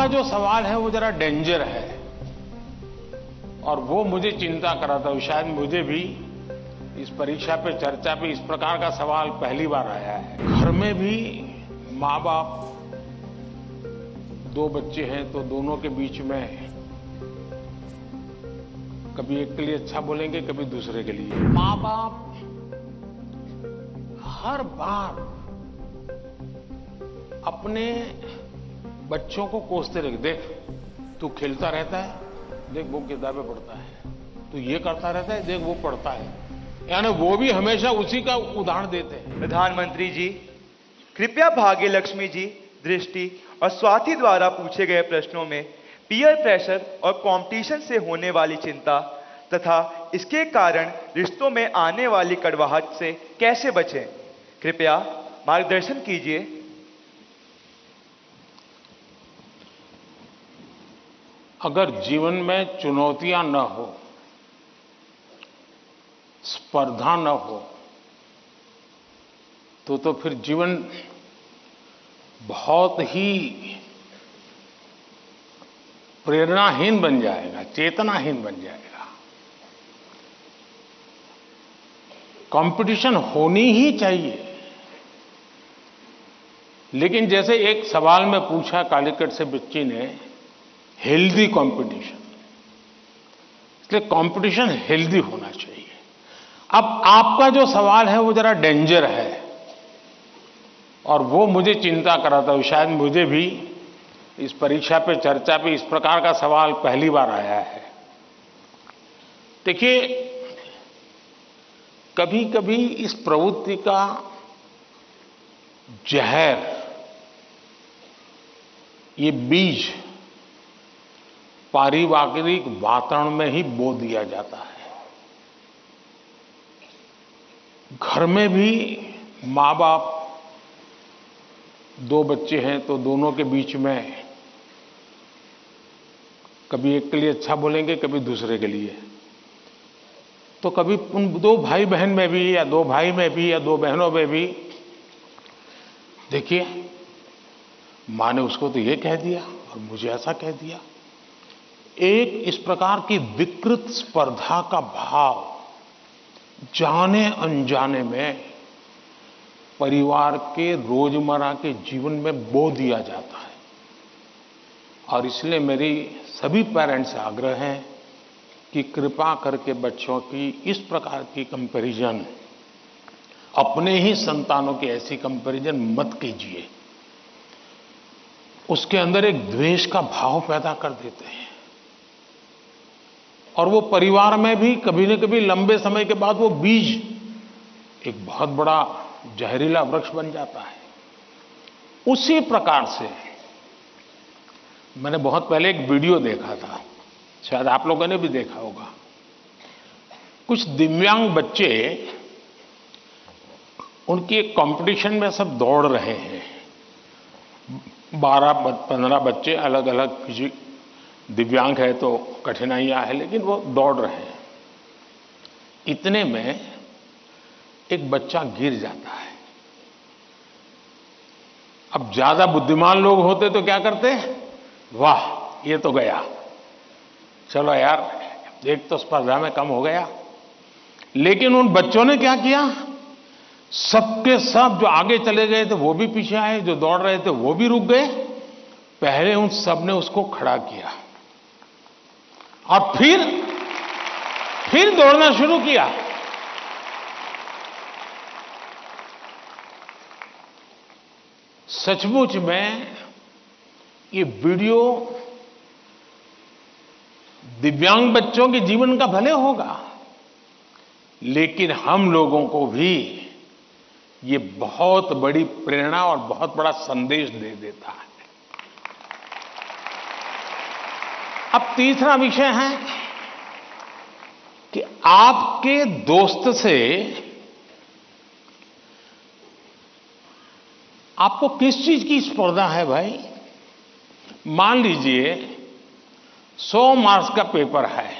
आपका जो सवाल है वो जरा डेंजर है और वो मुझे चिंता कराता है। शायद मुझे भी इस परीक्षा पे चर्चा पे इस प्रकार का सवाल पहली बार आया है। घर में भी माँ बाप, दो बच्चे हैं तो दोनों के बीच में कभी एक के लिए अच्छा बोलेंगे, कभी दूसरे के लिए। माँ बाप हर बार अपने बच्चों को कोसते रहे, देख तू खेलता रहता है, देख वो किताबें पढ़ता है, तू ये करता रहता है, देख वो पढ़ता है, यानी वो भी हमेशा उसी का उदाहरण देते हैं। प्रधानमंत्री जी, कृपया भाग्य लक्ष्मी जी, दृष्टि और स्वाति द्वारा पूछे गए प्रश्नों में पीयर प्रेशर और कंपटीशन से होने वाली चिंता तथा इसके कारण रिश्तों में आने वाली कड़वाहट से कैसे बचें, कृपया मार्गदर्शन कीजिए। अगर जीवन में चुनौतियां न हो, स्पर्धा न हो, तो फिर जीवन बहुत ही प्रेरणाहीन बन जाएगा, चेतनाहीन बन जाएगा। कंपटीशन होनी ही चाहिए, लेकिन जैसे एक सवाल में पूछा कालीकट से बच्ची ने, हेल्दी कंपटीशन, इसलिए कंपटीशन हेल्दी होना चाहिए। अब आपका जो सवाल है वो जरा डेंजर है और वो मुझे चिंता कराता है। शायद मुझे भी इस परीक्षा पे चर्चा पे इस प्रकार का सवाल पहली बार आया है। देखिए, कभी कभी इस प्रवृत्ति का जहर, ये बीज पारिवारिक वातावरण में ही बो दिया जाता है। घर में भी माँ बाप, दो बच्चे हैं तो दोनों के बीच में कभी एक के लिए अच्छा बोलेंगे, कभी दूसरे के लिए। तो कभी उन दो भाई बहन में भी, या दो भाई में भी, या दो बहनों में भी, देखिए माँ ने उसको तो ये कह दिया और मुझे ऐसा कह दिया। एक इस प्रकार की विकृत स्पर्धा का भाव जाने अनजाने में परिवार के रोजमर्रा के जीवन में बो दिया जाता है। और इसलिए मेरी सभी पेरेंट्स से आग्रह है कि कृपा करके बच्चों की इस प्रकार की कंपैरिजन, अपने ही संतानों की ऐसी कंपैरिजन मत कीजिए। उसके अंदर एक द्वेष का भाव पैदा कर देते हैं और वो परिवार में भी कभी न कभी लंबे समय के बाद वो बीज एक बहुत बड़ा जहरीला वृक्ष बन जाता है। उसी प्रकार से मैंने बहुत पहले एक वीडियो देखा था, शायद आप लोगों ने भी देखा होगा। कुछ दिव्यांग बच्चे, उनकी एक कंपटीशन में सब दौड़ रहे हैं। 12-15 बच्चे अलग अलग, किसी दिव्यांग है तो कठिनाइयां है, लेकिन वो दौड़ रहे हैं। इतने में एक बच्चा गिर जाता है। अब ज्यादा बुद्धिमान लोग होते तो क्या करते, वाह ये तो गया, चलो यार एक तो स्पर्धा में कम हो गया। लेकिन उन बच्चों ने क्या किया, सबके सब जो आगे चले गए थे वो भी पीछे आए, जो दौड़ रहे थे वो भी रुक गए। पहले उन सब ने उसको खड़ा किया और फिर दौड़ना शुरू किया। सचमुच में ये वीडियो दिव्यांग बच्चों के जीवन का भले होगा, लेकिन हम लोगों को भी ये बहुत बड़ी प्रेरणा और बहुत बड़ा संदेश दे देता है। अब तीसरा विषय है कि आपके दोस्त से आपको किस चीज की स्पर्धा है भाई। मान लीजिए 100 मार्क्स का पेपर है,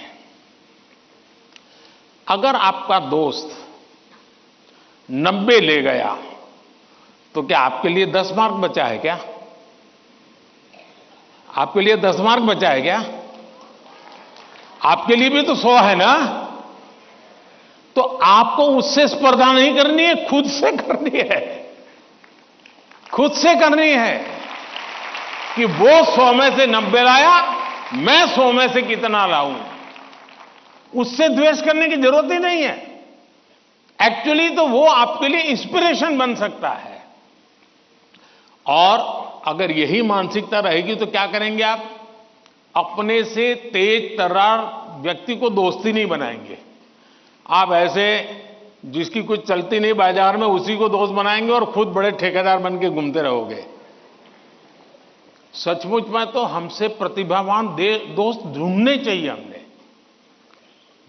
अगर आपका दोस्त 90 ले गया तो क्या आपके लिए 10 मार्क बचा है क्या? आपके लिए 10 मार्क बचा है क्या? आपके लिए भी तो 100 है ना? तो आपको उससे स्पर्धा नहीं करनी है, खुद से करनी है। खुद से करनी है कि वो 100 में से 90 लाया, मैं 100 में से कितना लाऊं। उससे द्वेष करने की जरूरत ही नहीं है। एक्चुअली तो वो आपके लिए इंस्पिरेशन बन सकता है। और अगर यही मानसिकता रहेगी तो क्या करेंगे आप? अपने से तेज तर्रार व्यक्ति को दोस्ती नहीं बनाएंगे। आप ऐसे जिसकी कुछ चलती नहीं बाजार में, उसी को दोस्त बनाएंगे और खुद बड़े ठेकेदार बन के घूमते रहोगे। सचमुच में तो हमसे प्रतिभावान दोस्त ढूंढने चाहिए। हमने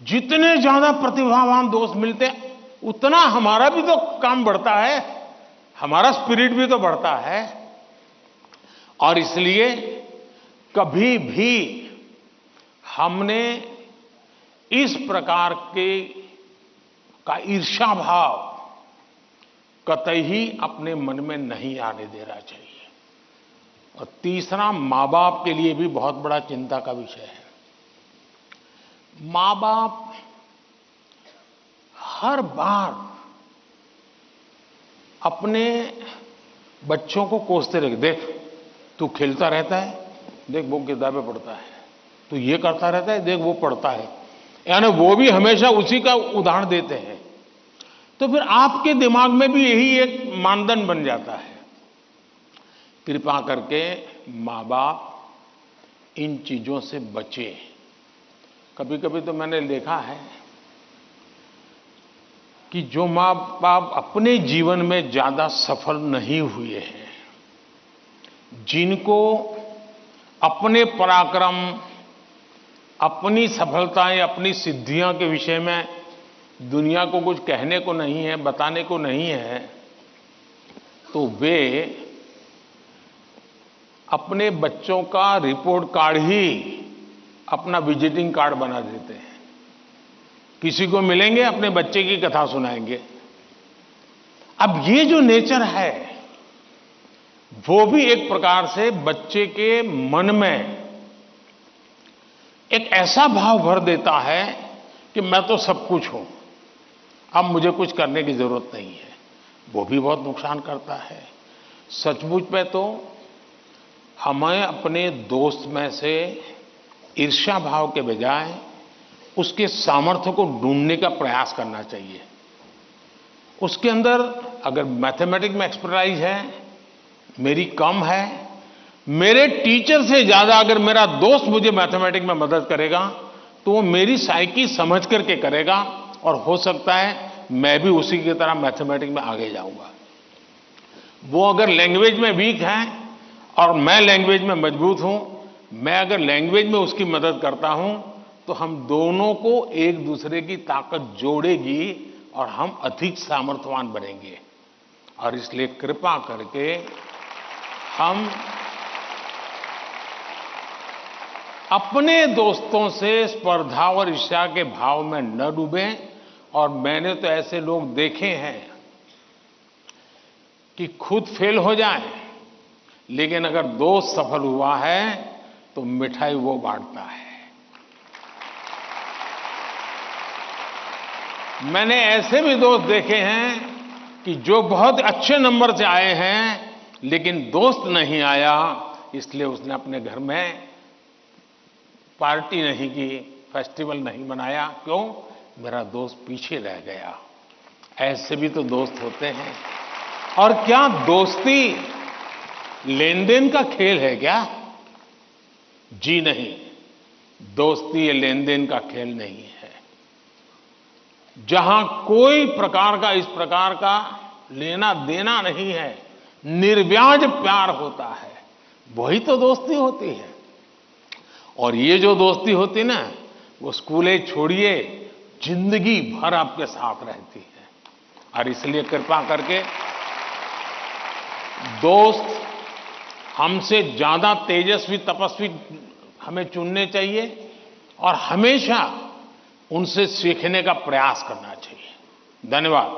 जितने ज्यादा प्रतिभावान दोस्त मिलते उतना हमारा भी तो काम बढ़ता है, हमारा स्पिरिट भी तो बढ़ता है। और इसलिए कभी भी हमने इस प्रकार का ईर्ष्या भाव कतई ही अपने मन में नहीं आने देना चाहिए। और तीसरा, मां बाप के लिए भी बहुत बड़ा चिंता का विषय है। मां बाप हर बार अपने बच्चों को कोसते रहे, देख तू खेलता रहता है, देख वो किताबें पढ़ता है, तू ये करता रहता है, देख वो पढ़ता है। यानी वो भी हमेशा उसी का उदाहरण देते हैं। तो फिर आपके दिमाग में भी यही एक मानदंड बन जाता है। कृपा करके मां बाप इन चीजों से बचे। कभी कभी तो मैंने देखा है कि जो मां बाप अपने जीवन में ज्यादा सफल नहीं हुए हैं, जिनको अपने पराक्रम, अपनी सफलताएं, अपनी सिद्धियों के विषय में दुनिया को कुछ कहने को नहीं है, बताने को नहीं है, तो वे अपने बच्चों का रिपोर्ट कार्ड ही अपना विजिटिंग कार्ड बना देते हैं। किसी को मिलेंगे, अपने बच्चे की कथा सुनाएंगे। अब ये जो नेचर है वो भी एक प्रकार से बच्चे के मन में एक ऐसा भाव भर देता है कि मैं तो सब कुछ हूं, अब मुझे कुछ करने की जरूरत नहीं है। वो भी बहुत नुकसान करता है। सचमुच में तो हमें अपने दोस्त में से ईर्ष्या भाव के बजाय उसके सामर्थ्य को ढूंढने का प्रयास करना चाहिए। उसके अंदर अगर मैथमेटिक्स में एक्सपर्टाइज है, मेरी कम है, मेरे टीचर से ज्यादा अगर मेरा दोस्त मुझे मैथमेटिक्स में मदद करेगा तो वो मेरी साइकी समझ करके करेगा और हो सकता है मैं भी उसी की तरह मैथमेटिक्स में आगे जाऊंगा। वो अगर लैंग्वेज में वीक है और मैं लैंग्वेज में मजबूत हूं, मैं अगर लैंग्वेज में उसकी मदद करता हूं तो हम दोनों को एक दूसरे की ताकत जोड़ेगी और हम अधिक सामर्थ्यवान बनेंगे। और इसलिए कृपा करके हम अपने दोस्तों से स्पर्धा और ईर्ष्या के भाव में न डूबें। और मैंने तो ऐसे लोग देखे हैं कि खुद फेल हो जाए, लेकिन अगर दोस्त सफल हुआ है तो मिठाई वो बांटता है। मैंने ऐसे भी दोस्त देखे हैं कि जो बहुत अच्छे नंबर से आए हैं लेकिन दोस्त नहीं आया, इसलिए उसने अपने घर में पार्टी नहीं की, फेस्टिवल नहीं मनाया। क्यों? मेरा दोस्त पीछे रह गया। ऐसे भी तो दोस्त होते हैं। और क्या दोस्ती लेन देन का खेल है क्या? जी नहीं, दोस्ती ये लेन देन का खेल नहीं है। जहां कोई प्रकार का इस प्रकार का लेना देना नहीं है, निर्व्याज प्यार होता है, वही तो दोस्ती होती है। और ये जो दोस्ती होती ना, वो स्कूले छोड़िए जिंदगी भर आपके साथ रहती है। और इसलिए कृपा करके दोस्त हमसे ज्यादा तेजस्वी तपस्वी हमें चुनने चाहिए और हमेशा उनसे सीखने का प्रयास करना चाहिए। धन्यवाद।